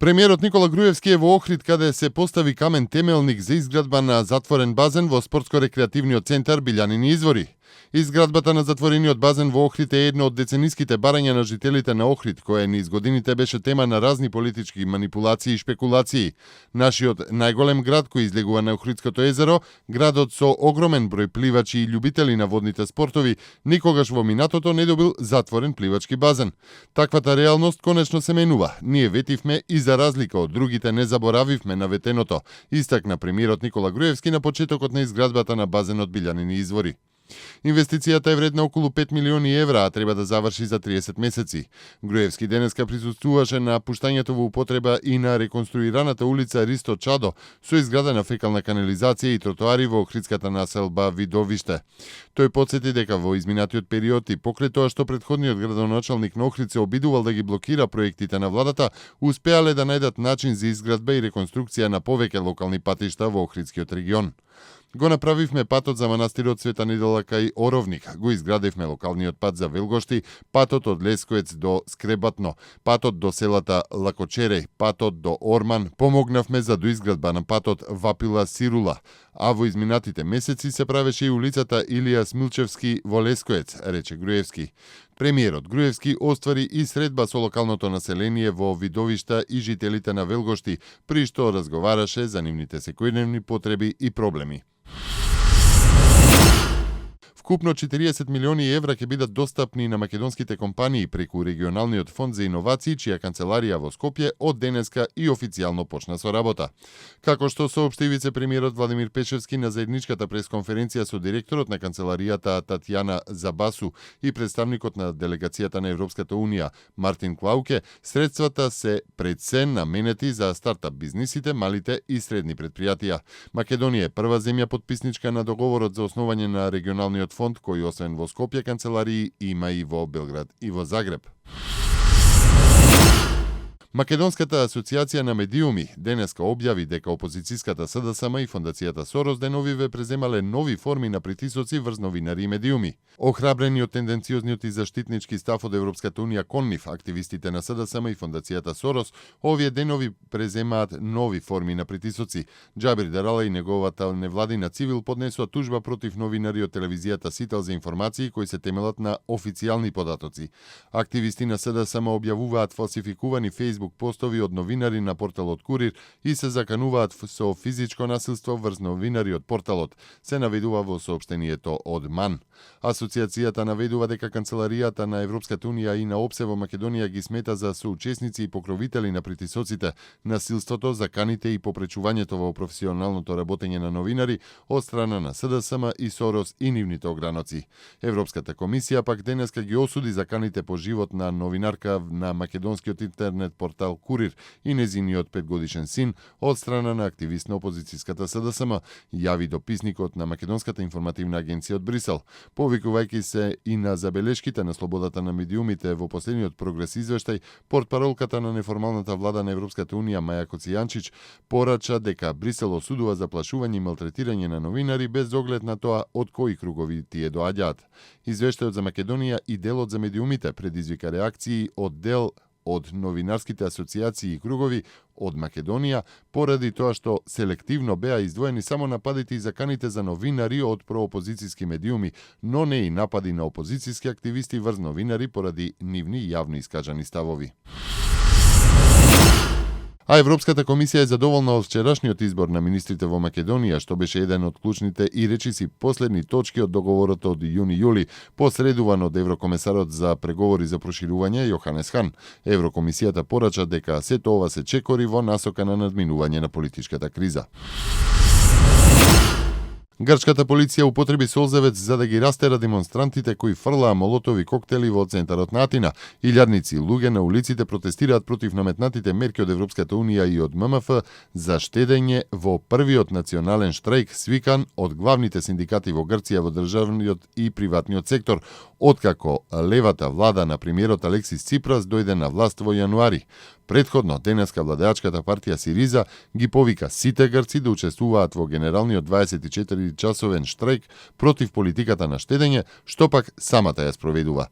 Премиерот Никола Груевски е во Охрид, каде се постави камен темелник за изградба на затворен базен во спортско-рекреативниот центар Билјанини извори. Изградбата на затворениот базен во Охрид е едно од децениските барања на жителите на Охрид, кое низ годините беше тема на разни политички манипулации и шпекулации. Нашиот најголем град кој излегува на Охридското езеро, градот со огромен број пливачи и љубители на водните спортови, никогаш во минатото не добил затворен пливачки базен. Таквата реалност конечно се менува. Ние ветивме и за разлика од другите не заборавивме на ветеното, истакна премиерот Никола Груевски на почетокот на изградбата на базенот Билјанини извори. Инвестицијата е вредна околу 5 милиони евра, а треба да заврши за 30 месеци. Груевски денеска присуствуваше на пуштањето во употреба и на реконструираната улица Ристо Чадо со изградена фекална канализација и тротоари во охридската населба Видовиште. Тој потсети дека во изминатиот период и покрај тоа што претходниот градоначалник на Охрид се обидувал да ги блокира проектите на владата, успеале да најдат начин за изградба и реконструкција на повеќе локални патишта во Охридскиот регион. Го направивме патот за манастирот Света Недела кај Оровник, го изградивме локалниот пат за Велгошти, патот од Лескоец до Скребатно, патот до селата Лакочереј, патот до Орман, помогнавме за доизградба на патот Вапила Сирула, а во изминатите месеци се правеше и улицата Илија Смилчевски во Лескоец, рече Груевски. Премиерот Груевски оствари и средба со локалното население во Видовишта и жителите на Велгошти, при што разговараше за нивните секојдневни потреби и проблеми. Вкупно 40 милиони евра ќе бидат достапни на македонските компании преку регионалниот фонд за иновации, чија канцеларија во Скопје од денеска и официјално почна со работа. Како што соопшти вице-премиерот Владимир Пешевски на заедничката пресконференција со директорот на канцеларијата Татјана Забасу и представникот на делегацијата на Европската унија Мартин Клауке, средствата се пред се наменети за стартап бизнисите, малите и средни претпријатија. Македонија е прва земја потписничка на договорот за основање на регионалниот фонд кој освен во Скопје канцеларии има и во Белград и во Загреб. Македонската асоцијација на медиуми денеска објави дека опозицијската СДСМ и фондацијата Сорос деновиве преземале нови форми на притисоци врз новинари и медиуми. Охрабрени од тенденциозниот и заштитнички став од Европската унија кон нив, активистите на СДСМ и фондацијата Сорос овие денови преземаат нови форми на притисоци. Џабир Дарала и неговата невладина цивил поднесува тужба против новинари од телевизијата Сител за информации кои се темелат на официјални податоци. Активисти на СДСМ објавуваат фалсификувани Facebook постови од новинари на порталот Курир и се закануваат со физичко насилство врз новинари од порталот, се наведува во соопштението од МАН. Асоцијацијата наведува дека канцеларијата на Европската унија и на ОПСЕ во Македонија ги смета за соучесници и покровители на притисоците, насилството, заканите и попречувањето во професионалното работење на новинари од страна на СДСМ и Сорос и нивните ограноци. Европската комисија пак денеска ги осуди заканите по живот на новинарка на македонскиот интернет портал Курир и незиниот 5-годишен син од страна на активист на опозицијската СДСМ, јави дописникот на Македонската информативна агенција од Брисел. Повикувајќи се и на забелешките на слободата на медиумите во последниот прогрес извештај, портпаролката на неформалната влада на Европската унија Маја Коцијанчич порача дека Брисел осудува заплашување и малтретирање на новинари без оглед на тоа од кои кругови тие доаѓаат. Извештајот за Македонија и делот за медиумите предизвика реакции од дел од новинарските асоцијации и кругови од Македонија, поради тоа што селективно беа издвоени само нападите и заканите за новинари од проопозицијски медиуми, но не и напади на опозицијски активисти врз новинари поради нивни јавно искажани ставови. А Европската комисија е задоволна од вчерашниот избор на министрите во Македонија, што беше еден од клучните и речиси последни точки од договорот од јуни-јули, посредуван од еврокомесарот за преговори за проширување Јоханес Хан. Еврокомисијата порача дека сето ова се чекори во насока на надминување на политичката криза. Грчката полиција употреби солзевец за да ги растера демонстрантите кои фрлаа молотови коктели во центарот на Атина. Илјадници луѓе на улиците протестираат против наметнатите мерки од Европската унија и од ММФ за штедење во првиот национален штрајк свикан од главните синдикати во Грција во државниот и приватниот сектор, откако левата влада на премиерот Алексис Ципрас дојде на власт во јануари. Предходно, денеска владеачката партија Сириза ги повика сите грци да учествуваат во генералниот 24-часовен штрајк против политиката на штедење, што пак самата ја спроведува.